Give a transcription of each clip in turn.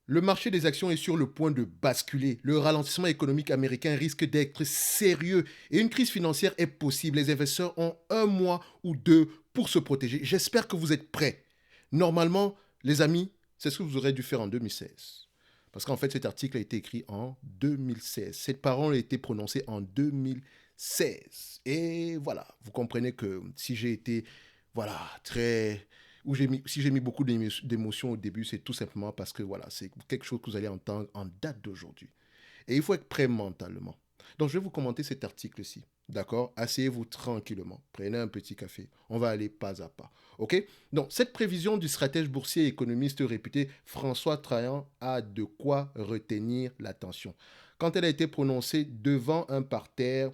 Le marché des actions est sur le point de basculer. Le ralentissement économique américain risque d'être sérieux et une crise financière est possible. Les investisseurs ont un mois ou deux pour se protéger. J'espère que vous êtes prêts. Normalement, les amis, c'est ce que vous aurez dû faire en 2016. Parce qu'en fait, cet article a été écrit en 2016. Cette parole a été prononcée en 2016. Et voilà, vous comprenez que si j'ai été, voilà, très si j'ai mis beaucoup d'émotions au début, c'est tout simplement parce que voilà, c'est quelque chose que vous allez entendre en date d'aujourd'hui. Et il faut être prêt mentalement. Donc je vais vous commenter cet article-ci. D'accord? Asseyez-vous tranquillement. Prenez un petit café. On va aller pas à pas. OK? Donc, cette prévision du stratège boursier et économiste réputé François Trahan a de quoi retenir l'attention. Quand elle a été prononcée devant un parterre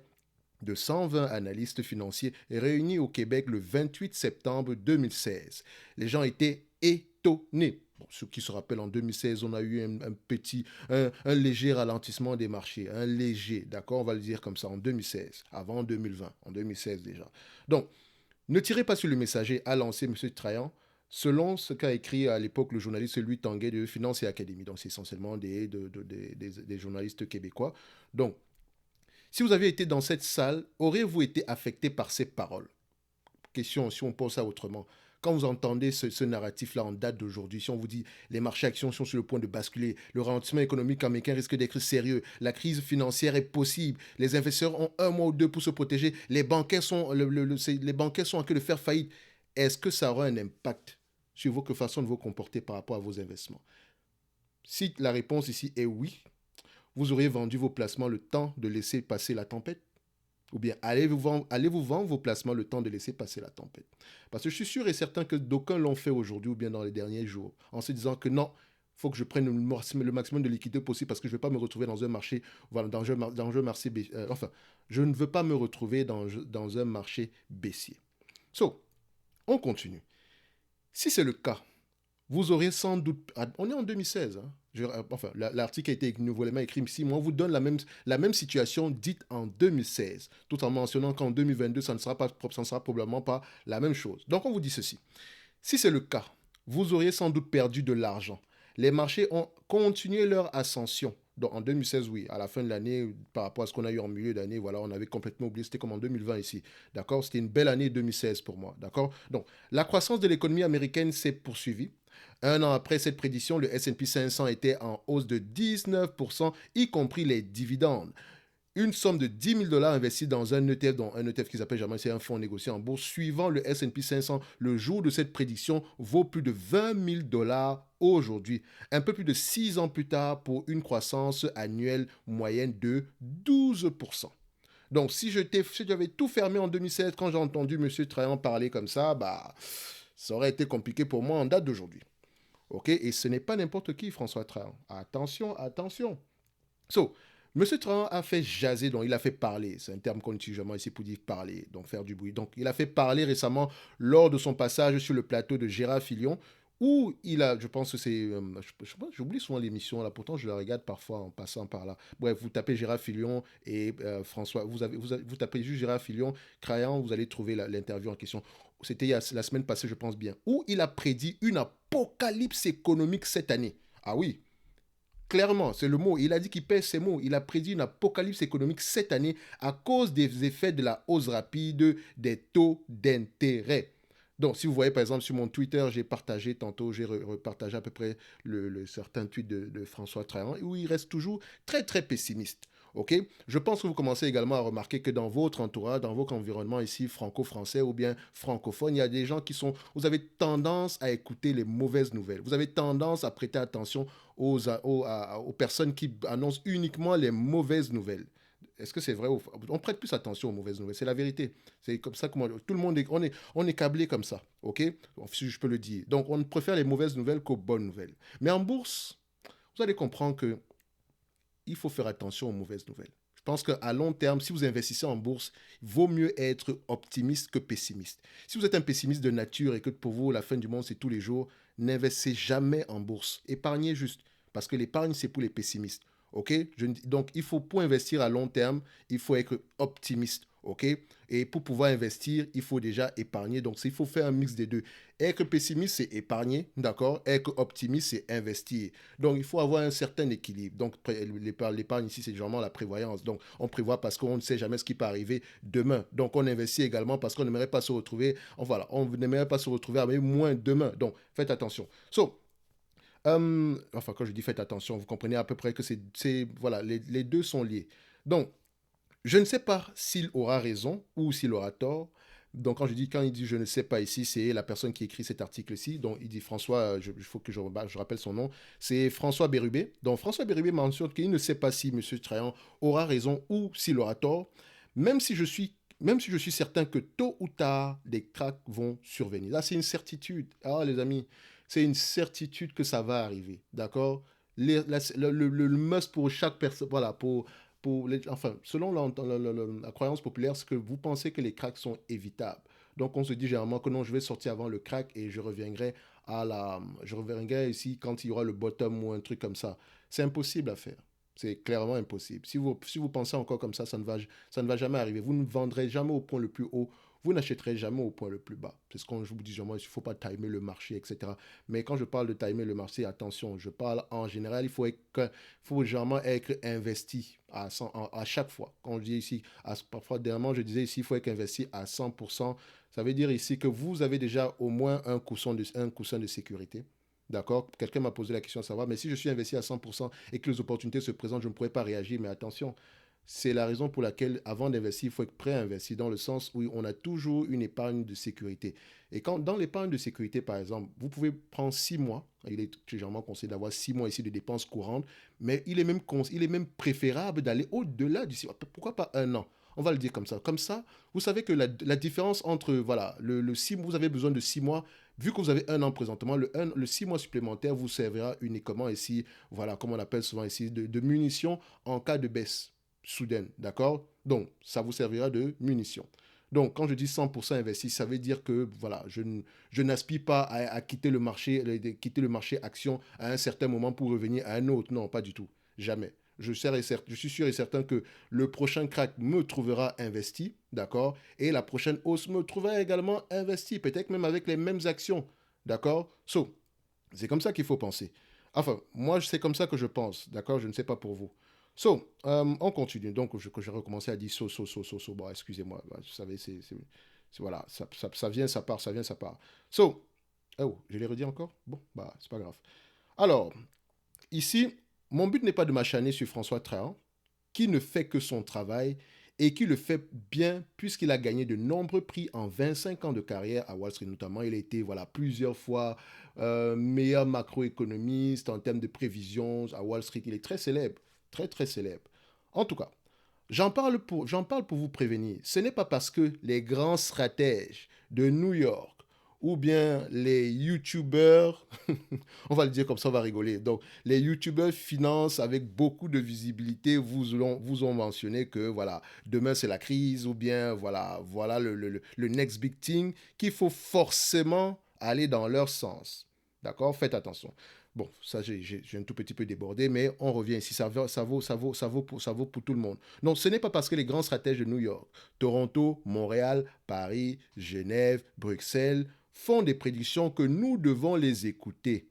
de 120 analystes financiers réunis au Québec le 28 septembre 2016. Les gens étaient étonnés. Bon, ceux qui se rappellent, en 2016, on a eu un léger ralentissement des marchés, un léger, d'accord, on va le dire comme ça, en 2016, avant 2020, en 2016 déjà. Donc, ne tirez pas sur le messager, a lancé M. Trahan, selon ce qu'a écrit à l'époque le journaliste Louis Tanguay de Finance et Académie. Donc, c'est essentiellement des journalistes québécois. Donc, si vous avez été dans cette salle, aurez-vous été affecté par ces paroles? Question, si on pose ça autrement. Quand vous entendez ce narratif-là en date d'aujourd'hui, si on vous dit les marchés actions sont sur le point de basculer, le ralentissement économique américain risque d'être sérieux, la crise financière est possible, les investisseurs ont un mois ou deux pour se protéger, les banquiers sont, les banquiers sont en train de faire faillite, est-ce que ça aura un impact sur votre façon de vous comporter par rapport à vos investissements? Si la réponse ici est oui, vous auriez vendu vos placements le temps de laisser passer la tempête? Ou bien allez-vous vendre vos placements le temps de laisser passer la tempête? Parce que je suis sûr et certain que d'aucuns l'ont fait aujourd'hui ou bien dans les derniers jours, en se disant que non, il faut que je prenne le maximum de liquidité possible parce que je ne vais pas me retrouver dans un marché, voilà, dans un marché, enfin, je ne veux pas me retrouver dans un marché baissier. So, on continue. Si c'est le cas, vous aurez sans doute. On est en 2016. Hein. Enfin, l'article a été nouvellement écrit ici. Moi, on vous donne la même situation dite en 2016, tout en mentionnant qu'en 2022, ça ne sera probablement pas la même chose. Donc, on vous dit ceci. Si c'est le cas, vous auriez sans doute perdu de l'argent. Les marchés ont continué leur ascension. Donc en 2016, oui, à la fin de l'année, par rapport à ce qu'on a eu en milieu d'année, voilà, on avait complètement oublié, c'était comme en 2020 ici. D'accord? C'était une belle année 2016 pour moi. D'accord? Donc, la croissance de l'économie américaine s'est poursuivie. Un an après cette prédiction, le S&P 500 était en hausse de 19%, y compris les dividendes. Une somme de 10 000 dollars investie dans un ETF, dont un ETF qui s'appelle jamais, c'est un fonds négocié en bourse, suivant le S&P 500, le jour de cette prédiction, vaut plus de 20 000 dollars aujourd'hui. Un peu plus de 6 ans plus tard, pour une croissance annuelle moyenne de 12%. Donc, si j'avais tout fermé en 2016, quand j'ai entendu M. Trahan parler comme ça, bah, ça aurait été compliqué pour moi en date d'aujourd'hui. OK? Et ce n'est pas n'importe qui, François Trahan. Attention, attention. So, Monsieur Trahan a fait jaser, donc il a fait parler. C'est un terme qu'on utilise jamais ici pour dire parler, donc faire du bruit. Donc, il a fait parler récemment lors de son passage sur le plateau de Gérard Filion, où il a, je pense que c'est, j'oublie souvent l'émission là, pourtant je la regarde parfois en passant par là. Bref, vous tapez Gérard Filion et François, vous tapez juste Gérard Filion, Crayon, vous allez trouver l'interview en question. C'était la semaine passée, je pense bien, où il a prédit une apocalypse économique cette année. Ah oui, clairement, c'est le mot. Il a dit qu'il pèse ses mots. Il a prédit une apocalypse économique cette année à cause des effets de la hausse rapide des taux d'intérêt. Donc, si vous voyez par exemple sur mon Twitter, j'ai partagé tantôt, j'ai repartagé à peu près certain tweet de François Trahan, où il reste toujours très très pessimiste. Ok? Je pense que vous commencez également à remarquer que dans votre entourage, dans votre environnement ici franco-français ou bien francophone, il y a des gens qui sont. Vous avez tendance à écouter les mauvaises nouvelles. Vous avez tendance à prêter attention aux personnes qui annoncent uniquement les mauvaises nouvelles. Est-ce que c'est vrai? On prête plus attention aux mauvaises nouvelles. C'est la vérité. C'est comme ça que tout le monde on est câblé comme ça. OK? Si je peux le dire. Donc, on préfère les mauvaises nouvelles qu'aux bonnes nouvelles. Mais en bourse, vous allez comprendre que il faut faire attention aux mauvaises nouvelles. Je pense qu'à long terme, si vous investissez en bourse, il vaut mieux être optimiste que pessimiste. Si vous êtes un pessimiste de nature et que pour vous, la fin du monde, c'est tous les jours, n'investissez jamais en bourse. Épargnez juste. Parce que l'épargne, c'est pour les pessimistes. OK? Donc, pour investir à long terme, il faut être optimiste. OK? Et pour pouvoir investir, il faut déjà épargner. Donc, il faut faire un mix des deux. Être pessimiste, c'est épargner, d'accord? Être optimiste, c'est investir. Donc, il faut avoir un certain équilibre. Donc, l'épargne ici, c'est généralement la prévoyance. Donc, on prévoit parce qu'on ne sait jamais ce qui peut arriver demain. Donc, on investit également parce qu'on n'aimerait pas se retrouver, voilà, on n'aimerait pas se retrouver avec moins demain. Donc, faites attention. Enfin, quand je dis faites attention, vous comprenez à peu près que voilà, les deux sont liés. Donc, je ne sais pas s'il aura raison ou s'il aura tort. Donc, quand il dit je ne sais pas ici, c'est la personne qui écrit cet article-ci. Donc, il dit François, il faut que je rappelle son nom. C'est François Bérubé. Donc, François Bérubé mentionne qu'il ne sait pas si M. Trahan aura raison ou s'il aura tort, même si je suis, même si je suis certain que tôt ou tard, des cracks vont survenir. Là, c'est une certitude. Ah, les amis, c'est une certitude que ça va arriver. D'accord? Le must pour chaque personne, voilà, enfin, selon la croyance populaire, c'est que vous pensez que les cracks sont évitables. Donc, on se dit généralement que non, je vais sortir avant le crack et je reviendrai ici quand il y aura le bottom ou un truc comme ça. C'est impossible à faire. C'est clairement impossible. Si vous pensez encore comme ça ne va jamais arriver. Vous ne vendrez jamais au point le plus haut. Vous n'achèterez jamais au point le plus bas. C'est ce qu'on je vous dis, généralement, il ne faut pas timer le marché, etc. Mais quand je parle de timer le marché, attention, je parle en général, il faut généralement être investi à chaque fois. Quand je dis ici, parfois, dernièrement, je disais ici, il faut être investi à 100%. Ça veut dire ici que vous avez déjà au moins un coussin de sécurité. D'accord? Quelqu'un m'a posé la question à savoir, mais si je suis investi à 100% et que les opportunités se présentent, je ne pourrais pas réagir. Mais attention, c'est la raison pour laquelle, avant d'investir, il faut être prêt à investir dans le sens où on a toujours une épargne de sécurité. Et quand, dans l'épargne de sécurité, par exemple, vous pouvez prendre 6 mois, il est généralement conseillé d'avoir 6 mois ici de dépenses courantes, mais il est même préférable d'aller au-delà du 6 mois. Pourquoi pas un an? On va le dire comme ça. Comme ça, vous savez que la différence entre, voilà, le 6 mois, vous avez besoin de 6 mois, vu que vous avez un an présentement, le 6 mois supplémentaire vous servira uniquement ici, voilà, comme on appelle souvent ici, de munitions en cas de baisse soudaine, d'accord? Donc, ça vous servira de munitions. Donc, quand je dis 100% investi, ça veut dire que voilà, je n'aspire pas à quitter le marché action à un certain moment pour revenir à un autre. Non, pas du tout. Jamais. Je suis sûr et certain que le prochain crack me trouvera investi, d'accord? Et la prochaine hausse me trouvera également investi, peut-être même avec les mêmes actions, d'accord? C'est comme ça qu'il faut penser. Enfin, moi, c'est comme ça que je pense, d'accord? Je ne sais pas pour vous. On continue. Donc, que j'ai recommencé à dire Bon, excusez-moi. Bah, vous savez, voilà, ça vient, ça part, ça vient, ça part. Oh, je l'ai redit encore? Bon, bah, c'est pas grave. Alors, ici, mon but n'est pas de m'acharner sur François Trahan, qui ne fait que son travail et qui le fait bien puisqu'il a gagné de nombreux prix en 25 ans de carrière à Wall Street. Notamment, il a été voilà, plusieurs fois meilleur macroéconomiste en termes de prévisions à Wall Street. Il est très célèbre, très très célèbre. En tout cas, j'en parle pour vous prévenir. Ce n'est pas parce que les grands stratèges de New York ou bien les YouTubers, on va le dire comme ça, on va rigoler. Donc, les YouTubers financent avec beaucoup de visibilité, vous ont mentionné que voilà, demain c'est la crise ou bien voilà le next big thing, qu'il faut forcément aller dans leur sens. D'accord? Faites attention. Bon, ça, j'ai un tout petit peu débordé, mais on revient ici. Ça vaut pour tout le monde. Non, ce n'est pas parce que les grands stratèges de New York, Toronto, Montréal, Paris, Genève, Bruxelles font des prédictions que nous devons les écouter.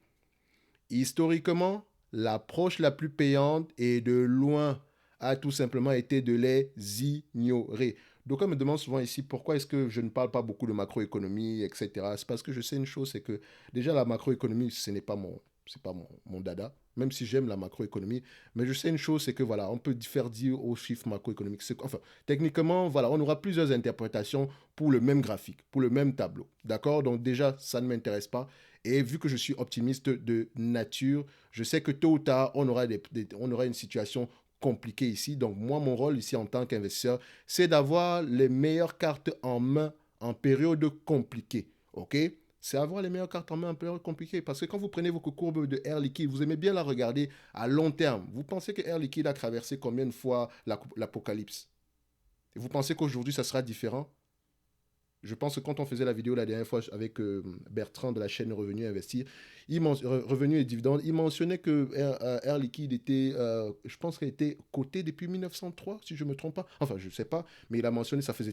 Historiquement, l'approche la plus payante et de loin a tout simplement été de les ignorer. Donc, on me demande souvent ici pourquoi est-ce que je ne parle pas beaucoup de macroéconomie, etc. C'est parce que je sais une chose, c'est que déjà la macroéconomie, ce n'est pas mon dada, même si j'aime la macroéconomie. Mais je sais une chose, c'est que voilà, on peut faire dire aux chiffres macroéconomiques. Enfin, techniquement, voilà, on aura plusieurs interprétations pour le même graphique, pour le même tableau. D'accord? Donc déjà, ça ne m'intéresse pas. Et vu que je suis optimiste de nature, je sais que tôt ou tard, on aura une situation compliquée ici. Donc moi, mon rôle ici en tant qu'investisseur, c'est d'avoir les meilleures cartes en main en période compliquée. OK? C'est avoir les meilleures cartes en main en période compliquée. Parce que quand vous prenez vos courbes de Air Liquide, vous aimez bien la regarder à long terme. Vous pensez que Air Liquide a traversé combien de fois l'apocalypse? Et vous pensez qu'aujourd'hui, ça sera différent? Je pense que quand on faisait la vidéo la dernière fois avec Bertrand de la chaîne Revenu Investir, Revenu et Dividendes, il mentionnait que Air Liquide était, je pense qu'elle était cotée depuis 1903, si je ne me trompe pas. Enfin, je ne sais pas, mais il a mentionné, ça faisait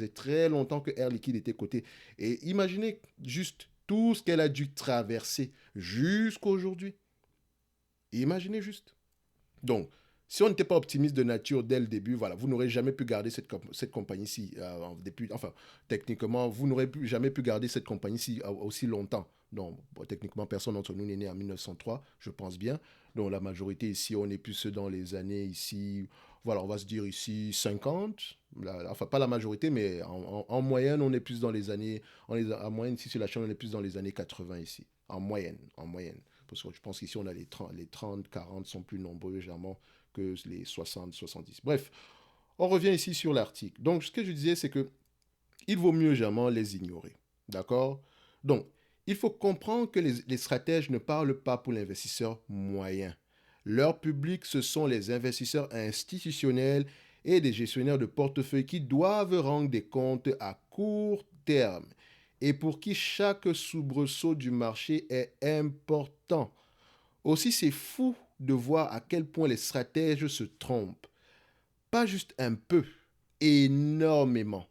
très longtemps que Air Liquide était cotée. Et imaginez juste tout ce qu'elle a dû traverser jusqu'à aujourd'hui. Imaginez juste. Donc, si on n'était pas optimiste de nature dès le début, voilà, vous n'aurez jamais pu garder cette compagnie-ci. Enfin, techniquement, vous n'aurez jamais pu garder cette compagnie-ci aussi longtemps. Donc, bon, techniquement, personne d'entre nous n'est né en 1903, je pense bien. Donc, la majorité ici, on est plus dans les années ici, voilà, on va se dire ici 50. Enfin, pas la majorité, mais en moyenne, on est plus dans les années, en moyenne, ici sur la chaîne, on est plus dans les années 80 ici. En moyenne. Parce que je pense qu'ici, on a les 30, 40 sont plus nombreux, généralement, que les 60, 70. Bref, on revient ici sur l'article. Donc, ce que je disais, c'est que il vaut mieux généralement les ignorer. D'accord? Donc, il faut comprendre que les stratèges ne parlent pas pour l'investisseur moyen. Leur public, ce sont les investisseurs institutionnels et des gestionnaires de portefeuille qui doivent rendre des comptes à court terme et pour qui chaque soubresaut du marché est important. Aussi, c'est fou de voir à quel point les stratèges se trompent. Pas juste un peu, énormément.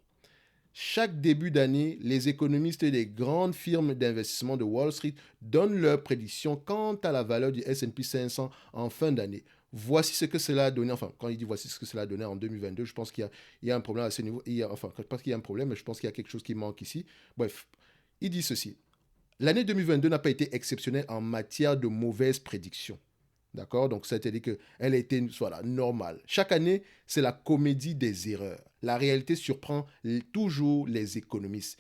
Chaque début d'année, les économistes des grandes firmes d'investissement de Wall Street donnent leurs prédictions quant à la valeur du S&P 500 en fin d'année. Voici ce que cela a donné. Enfin, quand il dit voici ce que cela a donné en 2022, je pense qu'il y a un problème à ce niveau. Enfin, pas qu'il y a un problème, mais je pense qu'il y a quelque chose qui manque ici. Bref, il dit ceci. L'année 2022 n'a pas été exceptionnelle en matière de mauvaises prédictions. D'accord? Donc, c'est-à-dire qu'elle était voilà, normale. Chaque année, c'est la comédie des erreurs. La réalité surprend toujours les économistes.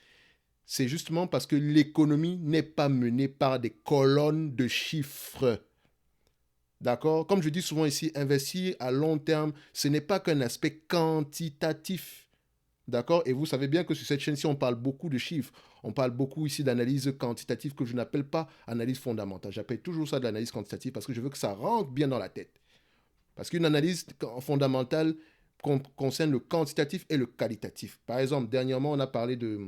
C'est justement parce que l'économie n'est pas menée par des colonnes de chiffres. D'accord? Comme je dis souvent ici, investir à long terme, ce n'est pas qu'un aspect quantitatif. D'accord? Et vous savez bien que sur cette chaîne-ci, on parle beaucoup de chiffres. On parle beaucoup ici d'analyse quantitative que je n'appelle pas analyse fondamentale. J'appelle toujours ça de l'analyse quantitative parce que je veux que ça rentre bien dans la tête. Parce qu'une analyse fondamentale concerne le quantitatif et le qualitatif. Par exemple, dernièrement, on a parlé de...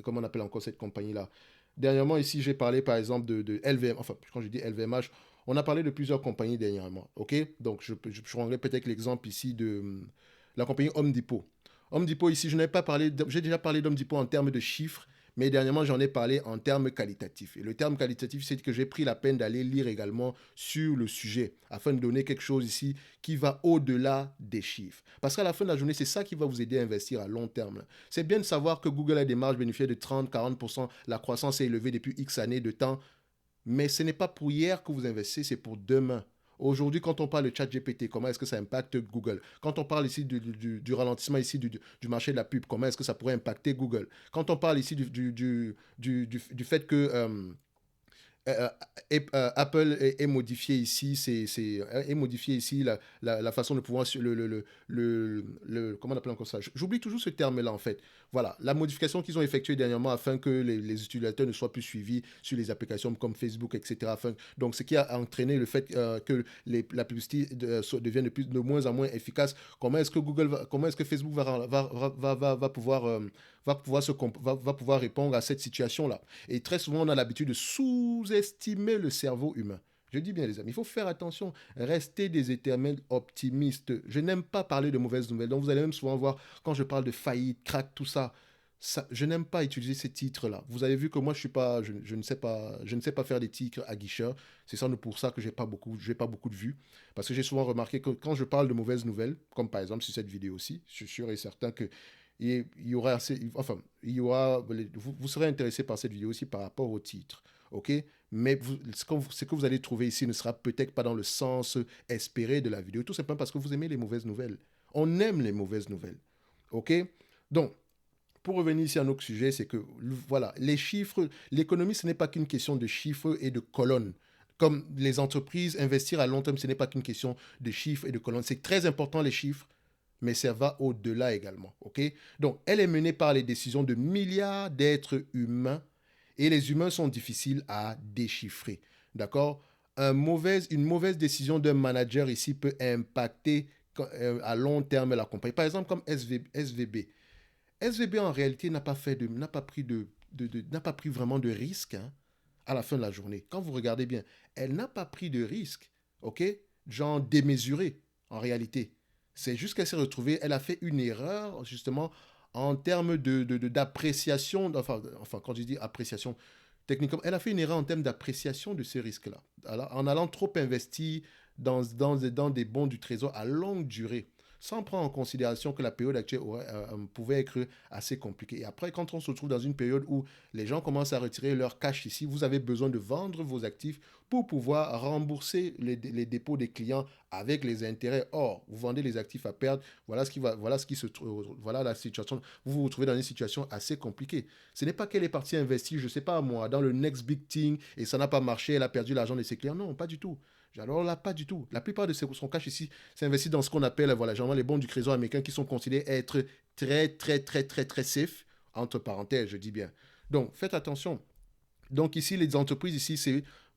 Comment on appelle encore cette compagnie-là? Dernièrement, ici, j'ai parlé par exemple de LVM. Enfin, quand je dis LVMH, on a parlé de plusieurs compagnies dernièrement. OK? Donc, je prendrai peut-être l'exemple ici de la compagnie Home Depot. Home Depot, ici, je n'ai pas parlé, j'ai déjà parlé d'Home Depot en termes de chiffres, mais dernièrement, j'en ai parlé en termes qualitatifs. Et le terme qualitatif, c'est que j'ai pris la peine d'aller lire également sur le sujet, afin de donner quelque chose ici qui va au-delà des chiffres. Parce qu'à la fin de la journée, c'est ça qui va vous aider à investir à long terme. C'est bien de savoir que Google a des marges bénéficiaires de 30-40%, la croissance est élevée depuis X années de temps, mais ce n'est pas pour hier que vous investissez, c'est pour demain. Aujourd'hui, quand on parle de chat GPT, comment est-ce que ça impacte Google? Quand on parle ici du ralentissement ici du marché de la pub, comment est-ce que ça pourrait impacter Google? Quand on parle ici du fait que euh, Apple est modifié ici, est modifié ici la façon de pouvoir comment on appelle encore ça? J'oublie toujours ce terme-là en fait. Voilà, la modification qu'ils ont effectuée dernièrement afin que les utilisateurs ne soient plus suivis sur les applications comme Facebook, etc. Donc, ce qui a entraîné le fait que la publicité devient de moins en moins efficace. Comment est-ce que Facebook va pouvoir va pouvoir répondre à cette situation-là? Et très souvent, on a l'habitude de sous-estimer le cerveau humain. Je dis bien, les amis, il faut faire attention. Restez des éternels optimistes. Je n'aime pas parler de mauvaises nouvelles. Donc, vous allez même souvent voir, quand je parle de faillite, crack, tout ça, je n'aime pas utiliser ces titres-là. Vous avez vu que moi, je ne sais pas faire des titres aguicheurs. C'est sans doute pour ça que j'ai pas beaucoup de vues. Parce que j'ai souvent remarqué que quand je parle de mauvaises nouvelles, comme par exemple sur cette vidéo-ci, je suis sûr et certain que il y aura enfin, il y aura, vous serez intéressé par cette vidéo aussi par rapport au titre, ok? Mais ce que vous allez trouver ici ne sera peut-être pas dans le sens espéré de la vidéo, tout simplement parce que vous aimez les mauvaises nouvelles. On aime les mauvaises nouvelles, ok? Donc, pour revenir ici à notre sujet, c'est que, voilà, les chiffres, l'économie, ce n'est pas qu'une question de chiffres et de colonnes. Comme les entreprises, investir à long terme, ce n'est pas qu'une question de chiffres et de colonnes. C'est très important les chiffres, mais ça va au-delà également. Ok? Donc, elle est menée par les décisions de milliards d'êtres humains et les humains sont difficiles à déchiffrer. D'accord? Une mauvaise décision d'un manager ici peut impacter à long terme la compagnie. Par exemple, comme SVB. SVB en réalité n'a pas pris vraiment de risque, hein, à la fin de la journée. Quand vous regardez bien, elle n'a pas pris de risque, ok, genre démesuré en réalité. C'est juste qu'elle s'est retrouvée, elle a fait une erreur justement en termes d'appréciation, enfin quand je dis appréciation, techniquement, elle a fait une erreur en termes d'appréciation de ces risques-là, en allant trop investir dans des bons du trésor à longue durée, sans prendre en considération que la période actuelle pouvait être assez compliquée. Et après, quand on se retrouve dans une période où les gens commencent à retirer leur cash ici, vous avez besoin de vendre vos actifs pour pouvoir rembourser les dépôts des clients avec les intérêts. Or, vous vendez les actifs à perdre, voilà la situation. Vous vous retrouvez dans une situation assez compliquée. Ce n'est pas qu'elle est partie investir, je ne sais pas moi, dans le next big thing et ça n'a pas marché, elle a perdu l'argent de ses clients. Non, pas du tout. Alors là, pas du tout. La plupart de son cash ici, c'est investi dans ce qu'on appelle, voilà, généralement les bons du trésor américain qui sont considérés être très, très, très, très, très safe, entre parenthèses, je dis bien. Donc, faites attention. Donc, ici, les entreprises, ici,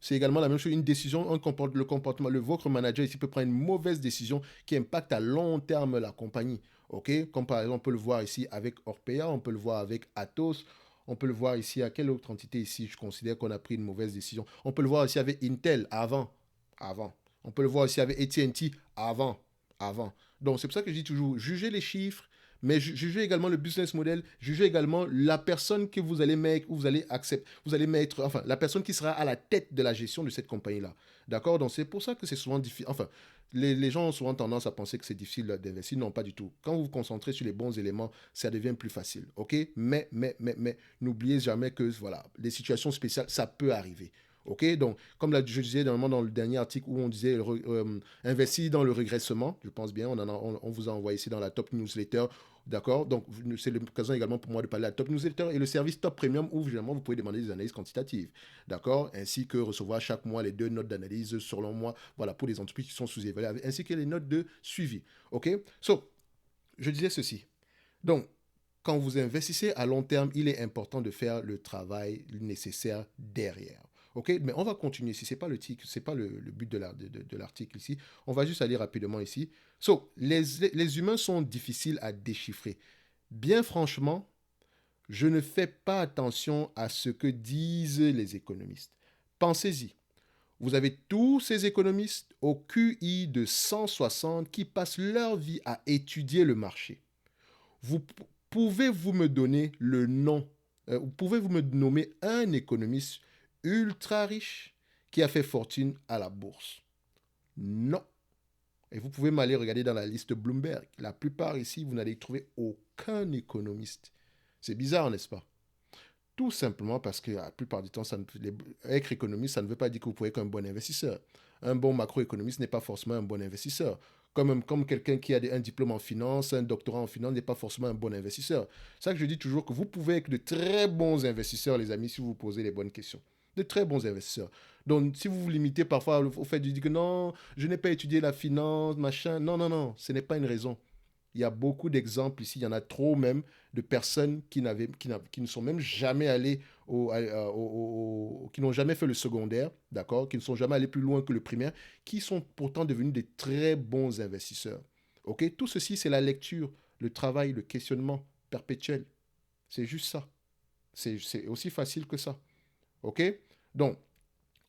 c'est également la même chose. Une décision, le comportement, votre manager ici peut prendre une mauvaise décision qui impacte à long terme la compagnie. OK? Comme par exemple, on peut le voir ici avec Orpea, on peut le voir avec Atos, on peut le voir ici à quelle autre entité ici je considère qu'on a pris une mauvaise décision. On peut le voir ici avec Intel avant. On peut le voir aussi avec AT&T avant. Donc c'est pour ça que je dis toujours, jugez les chiffres, mais jugez également le business model, jugez également la personne que vous allez mettre, ou vous allez accepter, vous allez mettre, enfin, la personne qui sera à la tête de la gestion de cette compagnie-là. D'accord? Donc c'est pour ça que c'est souvent difficile. Enfin, les gens ont souvent tendance à penser que c'est difficile d'investir. Non, pas du tout. Quand vous vous concentrez sur les bons éléments, ça devient plus facile. OK? Mais, n'oubliez jamais que, voilà, les situations spéciales, ça peut arriver. OK? Donc, comme je disais normalement dans le dernier article où on disait investir dans le régressement, je pense bien, on vous a envoyé ici dans la top newsletter. D'accord? Donc, c'est l'occasion également pour moi de parler de la top newsletter et le service top premium où généralement vous pouvez demander des analyses quantitatives. D'accord? Ainsi que recevoir chaque mois les 2 notes d'analyse selon moi, voilà, pour les entreprises qui sont sous-évaluées, ainsi que les notes de suivi. OK? So, je disais ceci. Donc, quand vous investissez à long terme, il est important de faire le travail nécessaire derrière. OK? Mais on va continuer ici. Ce n'est pas le but de l'article ici. On va juste aller rapidement ici. So, les humains sont difficiles à déchiffrer. Bien franchement, je ne fais pas attention à ce que disent les économistes. Pensez-y. Vous avez tous ces économistes au QI de 160 qui passent leur vie à étudier le marché. Vous pouvez-vous me donner le nom, pouvez-vous me nommer un économiste ultra riche qui a fait fortune à la bourse? Non. Et vous pouvez m'aller regarder dans la liste Bloomberg. La plupart ici, vous n'allez trouver aucun économiste. C'est bizarre, n'est-ce pas? Tout simplement parce que la plupart du temps, être économiste, ça ne veut pas dire que vous pouvez être un bon investisseur. Un bon macroéconomiste n'est pas forcément un bon investisseur. Comme quelqu'un qui a un diplôme en finance, un doctorat en finance n'est pas forcément un bon investisseur. C'est ça que je dis toujours que vous pouvez être de très bons investisseurs, les amis, si vous vous posez les bonnes questions. De très bons investisseurs. Donc, si vous vous limitez parfois au fait de dire que non, je n'ai pas étudié la finance, machin, non, non, non, ce n'est pas une raison. Il y a beaucoup d'exemples ici, il y en a trop même, de personnes qui ne sont même jamais allées qui n'ont jamais fait le secondaire, d'accord, qui ne sont jamais allés plus loin que le primaire, qui sont pourtant devenus des très bons investisseurs. Ok? Tout ceci, c'est la lecture, le travail, le questionnement perpétuel. C'est juste ça. C'est aussi facile que ça. Ok? Donc,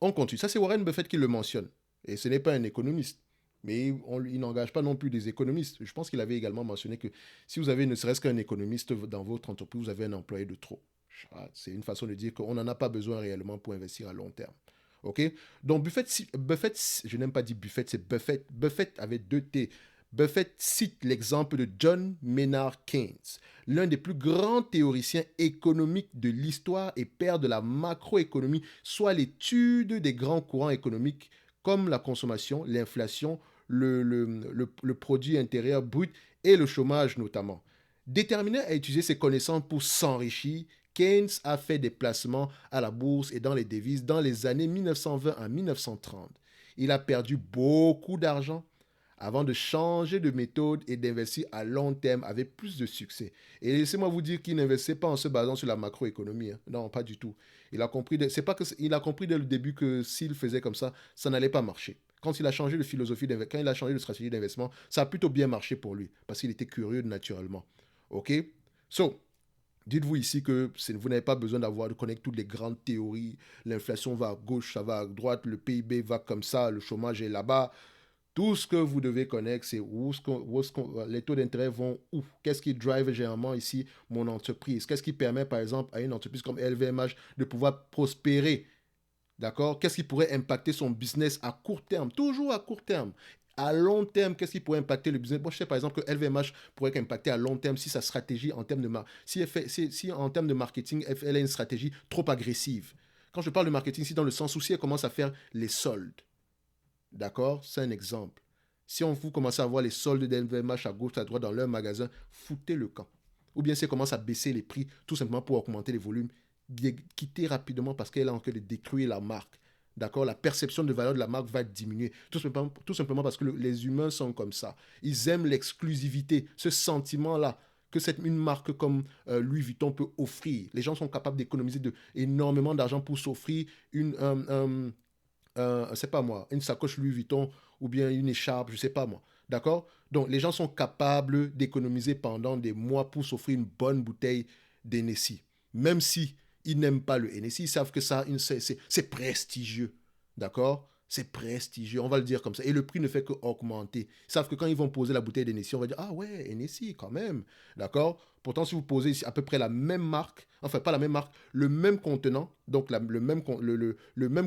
on continue. Ça, c'est Warren Buffett qui le mentionne. Et ce n'est pas un économiste. Mais il n'engage pas non plus des économistes. Je pense qu'il avait également mentionné que si vous avez ne serait-ce qu'un économiste dans votre entreprise, vous avez un employé de trop. C'est une façon de dire qu'on n'en a pas besoin réellement pour investir à long terme. OK? Donc, Buffett, je n'aime pas dire Buffett, c'est Buffett. Buffett avait 2 T. Buffett cite l'exemple de John Maynard Keynes, l'un des plus grands théoriciens économiques de l'histoire et père de la macroéconomie, soit l'étude des grands courants économiques comme la consommation, l'inflation, le produit intérieur brut et le chômage notamment. Déterminé à utiliser ses connaissances pour s'enrichir, Keynes a fait des placements à la bourse et dans les devises dans les années 1920 à 1930. Il a perdu beaucoup d'argent avant de changer de méthode et d'investir à long terme avec plus de succès. Et laissez-moi vous dire qu'il n'investissait pas en se basant sur la macroéconomie. Hein. Non, pas du tout. C'est pas que, il a compris dès le début que s'il faisait comme ça n'allait pas marcher. Quand il a changé de philosophie, quand il a changé de stratégie d'investissement, ça a plutôt bien marché pour lui parce qu'il était curieux naturellement. OK? So, Dites-vous ici que vous n'avez pas besoin de connaître toutes les grandes théories. L'inflation va à gauche, ça va à droite, le PIB va comme ça, le chômage est là-bas. Tout ce que vous devez connaître, c'est les taux d'intérêt vont où. Qu'est-ce qui drive généralement ici mon entreprise? Qu'est-ce qui permet par exemple à une entreprise comme LVMH de pouvoir prospérer? D'accord? Qu'est-ce qui pourrait impacter son business à court terme? Toujours à court terme. À long terme, qu'est-ce qui pourrait impacter le business? Moi, je sais par exemple que LVMH pourrait impacter à long terme si sa stratégie en termes de si en termes de marketing, elle a une stratégie trop agressive. Quand je parle de marketing, c'est dans le sens où si elle commence à faire les soldes. D'accord? C'est un exemple. Si on vous commence à voir les soldes d'LVMH à gauche, à droite dans leur magasin, foutez le camp. Ou bien si elle commence à baisser les prix tout simplement pour augmenter les volumes, quittez rapidement parce qu'elle a en train de détruire la marque. D'accord? La perception de valeur de la marque va diminuer. Tout simplement parce que les humains sont comme ça. Ils aiment l'exclusivité, ce sentiment-là que une marque comme Louis Vuitton peut offrir. Les gens sont capables d'économiser énormément d'argent pour s'offrir c'est pas moi, une sacoche Louis Vuitton ou bien une écharpe, je sais pas moi. D'accord? Donc, les gens sont capables d'économiser pendant des mois pour s'offrir une bonne bouteille d'Hennessy. Même si ils n'aiment pas le Hennessy, ils savent que ça, c'est prestigieux. D'accord? C'est prestigieux, on va le dire comme ça. Et le prix ne fait qu'augmenter. Ils savent que quand ils vont poser la bouteille d'Hennessy, on va dire, ah ouais, Hennessy quand même. D'accord? Pourtant, si vous posez à peu près la même marque, enfin pas la même marque, le même contenant, donc le même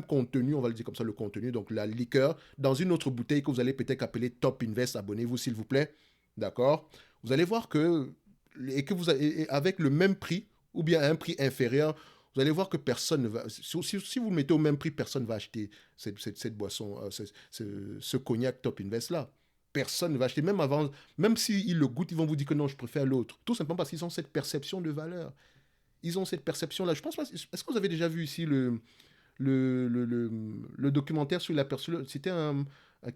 contenu, on va le dire comme ça, le contenu, donc la liqueur, dans une autre bouteille que vous allez peut-être appeler Top Invest, abonnez-vous s'il vous plaît. D'accord? Vous allez voir que, avec le même prix, ou bien à un prix inférieur, vous allez voir que personne ne va. Si vous le mettez au même prix, personne ne va acheter cette boisson, ce cognac Top Invest là. Personne ne va acheter, même avant, même s'ils le goûtent, ils vont vous dire que non, je préfère l'autre. Tout simplement parce qu'ils ont cette perception de valeur. Ils ont cette perception-là. Je pense pas. Est-ce que vous avez déjà vu ici le documentaire sur la personne? C'était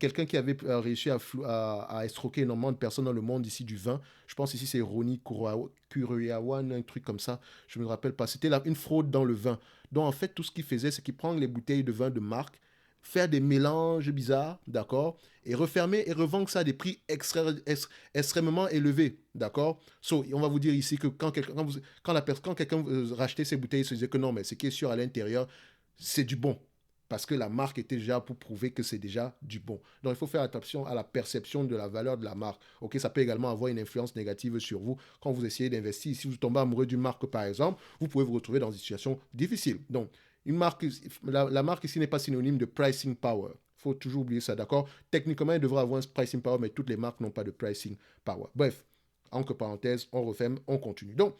quelqu'un qui avait réussi à escroquer énormément de personnes dans le monde ici du vin. Je pense ici c'est Ronnie Kuroyawan, un truc comme ça. Je ne me rappelle pas. C'était une fraude dans le vin. Donc en fait, tout ce qu'il faisait, c'est qu'il prend les bouteilles de vin de marque, faire des mélanges bizarres, d'accord, et refermer et revendre ça à des prix extrêmement élevés, d'accord. So, on va vous dire ici que quand quelqu'un rachetait ces bouteilles, il se disait que non, mais ce qui est sûr à l'intérieur, c'est du bon. Parce que la marque était déjà pour prouver que c'est déjà du bon. Donc il faut faire attention à la perception de la valeur de la marque. Ok, ça peut également avoir une influence négative sur vous quand vous essayez d'investir. Si vous tombez amoureux d'une marque, par exemple, vous pouvez vous retrouver dans une situation difficile. Donc, la marque ici n'est pas synonyme de pricing power. Il faut toujours oublier ça, d'accord? Techniquement, il devrait avoir un pricing power, mais toutes les marques n'ont pas de pricing power. Bref, entre parenthèses, on referme, on continue. Donc,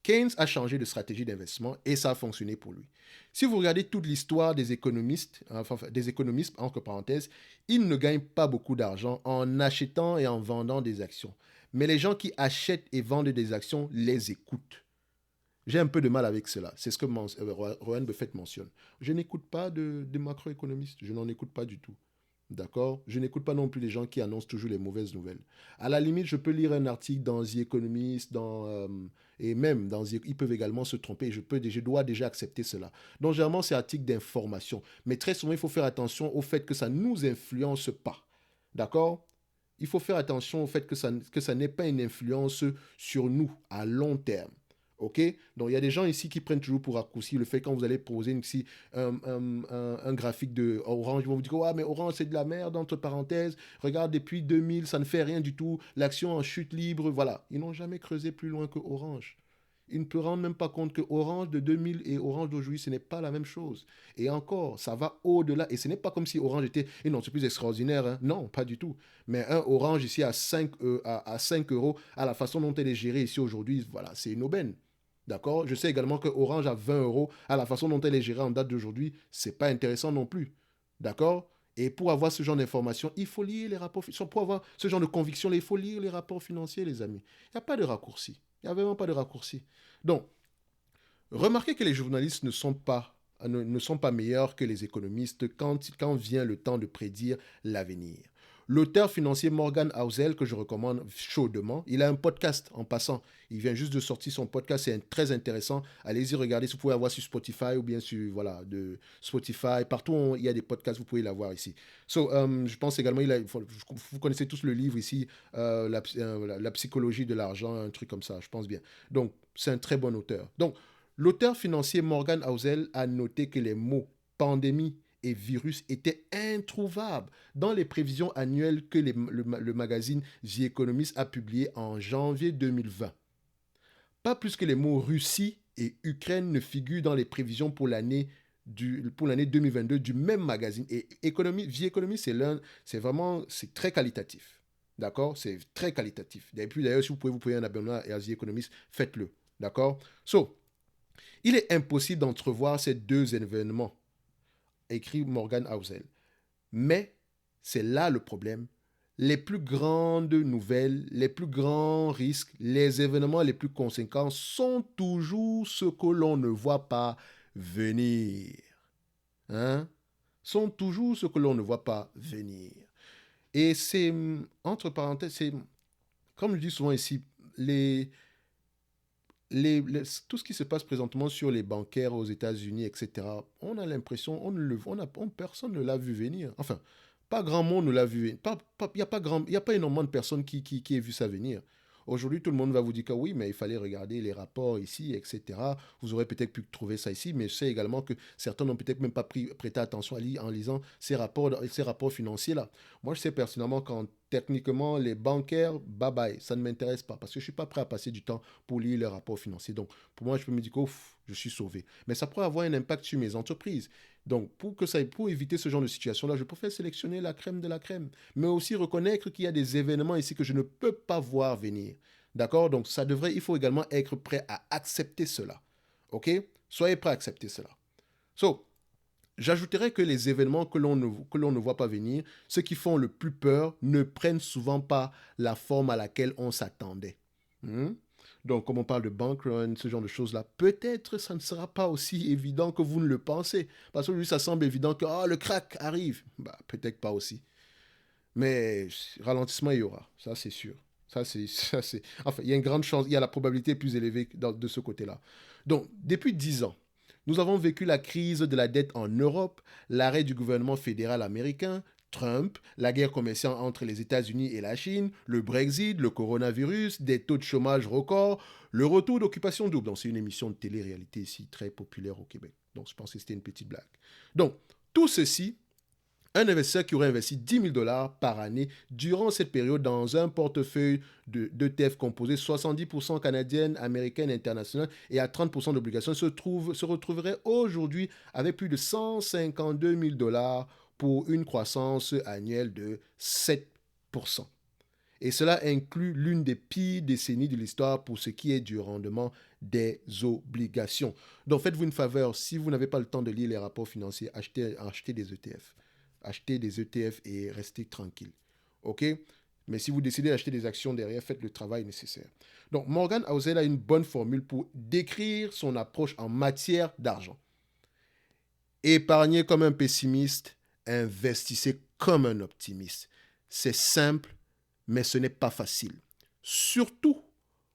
Keynes a changé de stratégie d'investissement et ça a fonctionné pour lui. Si vous regardez toute l'histoire des économistes, enfin des économistes, entre parenthèses, ils ne gagnent pas beaucoup d'argent en achetant et en vendant des actions. Mais les gens qui achètent et vendent des actions les écoutent. J'ai un peu de mal avec cela. C'est ce que Warren Buffett mentionne. Je n'écoute pas de macroéconomistes. Je n'en écoute pas du tout. D'accord? Je n'écoute pas non plus les gens qui annoncent toujours les mauvaises nouvelles. À la limite, je peux lire un article dans The Economist, et même ils peuvent également se tromper. Je dois déjà accepter cela. Donc, généralement, c'est un article d'information. Mais très souvent, il faut faire attention au fait que ça ne nous influence pas. D'accord? Il faut faire attention au fait que ça n'ait pas une influence sur nous à long terme. OK? Donc, il y a des gens ici qui prennent toujours pour raccourci le fait quand vous allez poser ici un graphique de Orange, ils vont vous dire, ouais, mais Orange, c'est de la merde, entre parenthèses. Regarde, depuis 2000, ça ne fait rien du tout. L'action en chute libre, voilà. Ils n'ont jamais creusé plus loin que Orange. Ils ne se rendent même pas compte que Orange de 2000 et Orange d'aujourd'hui, ce n'est pas la même chose. Et encore, ça va au-delà. Et ce n'est pas comme si Orange était une entreprise extraordinaire. Hein. Non, pas du tout. Mais un Orange ici à 5, à 5 euros, à la façon dont elle est gérée ici aujourd'hui, voilà, c'est une aubaine. D'accord? Je sais également que Orange à 20 euros, à la façon dont elle est gérée en date d'aujourd'hui, c'est pas intéressant non plus. D'accord? Et pour avoir ce genre d'informations, il faut lire les rapports. Pour avoir ce genre de conviction, il faut lire les rapports financiers, les amis. Il n'y a pas de raccourci. Il n'y a vraiment pas de raccourci. Donc, remarquez que les journalistes ne sont pas meilleurs que les économistes quand vient le temps de prédire l'avenir. L'auteur financier Morgan Housel, que je recommande chaudement, il a un podcast en passant. Il vient juste de sortir son podcast, c'est très intéressant. Allez-y regarder, si vous pouvez avoir sur Spotify ou bien sur voilà, de Spotify. Partout où il y a des podcasts, vous pouvez l'avoir ici. Je pense également, vous connaissez tous le livre ici, la psychologie de l'argent, un truc comme ça, je pense bien. Donc, c'est un très bon auteur. Donc, l'auteur financier Morgan Housel a noté que les mots pandémie et virus étaient introuvables dans les prévisions annuelles que le magazine The Economist a publié en janvier 2020. Pas plus que les mots Russie et Ukraine ne figurent dans les prévisions pour l'année 2022 du même magazine. Et The Economist, c'est très qualitatif. D'accord? C'est très qualitatif. Et puis d'ailleurs, si vous pouvez un abonnement à The Economist, faites-le. D'accord? Il est impossible d'entrevoir ces deux événements, écrit Morgan Housel. Mais c'est là le problème. Les plus grandes nouvelles, les plus grands risques, les événements les plus conséquents sont toujours ce que l'on ne voit pas venir. Hein? Sont toujours ce que l'on ne voit pas venir. Et c'est, entre parenthèses, c'est, comme je dis souvent ici, tout ce qui se passe présentement sur les bancaires aux États-Unis, etc., on a l'impression, personne ne l'a vu venir. Enfin, pas grand monde ne l'a vu venir. Il n'y a pas énormément de personnes qui aient vu ça venir. Aujourd'hui, tout le monde va vous dire que oui, mais il fallait regarder les rapports ici, etc. Vous aurez peut-être pu trouver ça ici, mais je sais également que certains n'ont peut-être même pas prêté attention en lisant ces rapports financiers-là. Moi, je sais personnellement quand techniquement, les bancaires, bye bye, ça ne m'intéresse pas parce que je ne suis pas prêt à passer du temps pour lire les rapports financiers. Donc, pour moi, je peux me dire que je suis sauvé. Mais ça pourrait avoir un impact sur mes entreprises. Donc, pour éviter ce genre de situation-là, je préfère sélectionner la crème de la crème. Mais aussi reconnaître qu'il y a des événements ici que je ne peux pas voir venir. D'accord? Donc, il faut également être prêt à accepter cela. OK? Soyez prêt à accepter cela. J'ajouterais que les événements que l'on ne voit pas venir, ceux qui font le plus peur, ne prennent souvent pas la forme à laquelle on s'attendait. Donc, comme on parle de bank run, ce genre de choses-là, peut-être ça ne sera pas aussi évident que vous ne le pensez. Parce que lui, ça semble évident que le crack arrive. Peut-être pas aussi. Mais ralentissement, il y aura. Ça, c'est sûr. Enfin, il y a une grande chance, il y a la probabilité plus élevée de ce côté-là. Donc, depuis 10 ans, nous avons vécu la crise de la dette en Europe, l'arrêt du gouvernement fédéral américain, Trump, la guerre commerciale entre les États-Unis et la Chine, le Brexit, le coronavirus, des taux de chômage records, le retour d'occupation double. Donc, c'est une émission de télé-réalité ici très populaire au Québec. Donc, je pense que c'était une petite blague. Donc, tout ceci, un investisseur qui aurait investi 10 000 $ par année durant cette période dans un portefeuille d'ETF composé 70% canadienne, américaine, internationale et à 30% d'obligations se retrouverait aujourd'hui avec plus de 152 000 $ pour une croissance annuelle de 7%. Et cela inclut l'une des pires décennies de l'histoire pour ce qui est du rendement des obligations. Donc faites-vous une faveur, si vous n'avez pas le temps de lire les rapports financiers, achetez des ETF. Achetez des ETF et restez tranquille. OK? Mais si vous décidez d'acheter des actions derrière, faites le travail nécessaire. Donc, Morgan Housel a une bonne formule pour décrire son approche en matière d'argent. Épargnez comme un pessimiste, investissez comme un optimiste. C'est simple, mais ce n'est pas facile. Surtout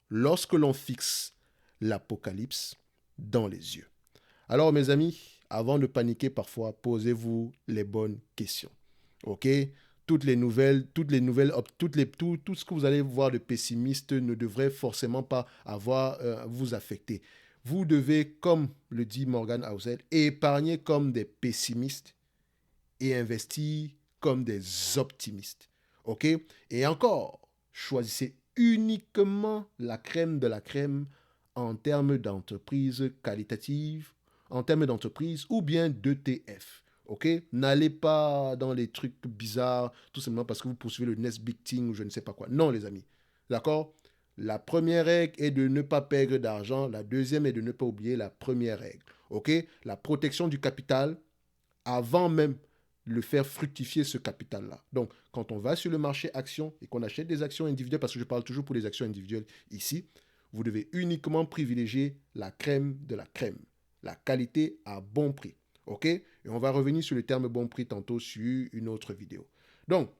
lorsque l'on fixe l'apocalypse dans les yeux. Alors, mes amis, avant de paniquer parfois, posez-vous les bonnes questions. OK? Tout ce que vous allez voir de pessimiste ne devrait forcément pas vous affecter. Vous devez, comme le dit Morgan Housel, épargner comme des pessimistes et investir comme des optimistes. OK? Et encore, choisissez uniquement la crème de la crème en termes d'entreprise qualitative, en termes d'entreprise ou bien d'ETF. OK? N'allez pas dans les trucs bizarres tout simplement parce que vous poursuivez le next big thing ou je ne sais pas quoi. Non, les amis. D'accord? La première règle est de ne pas perdre d'argent. La deuxième est de ne pas oublier la première règle. OK? La protection du capital avant même le faire fructifier ce capital-là. Donc, quand on va sur le marché action et qu'on achète des actions individuelles, parce que je parle toujours pour les actions individuelles ici, vous devez uniquement privilégier la crème de la crème, la qualité à bon prix. OK? Et on va revenir sur le terme bon prix tantôt sur une autre vidéo. Donc,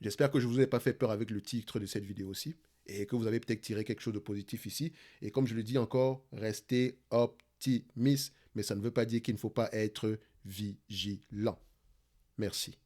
J'espère que je ne vous ai pas fait peur avec le titre de cette vidéo aussi et que vous avez peut-être tiré quelque chose de positif ici. Et comme je le dis encore, restez optimiste, mais ça ne veut pas dire qu'il ne faut pas être vigilant. Merci.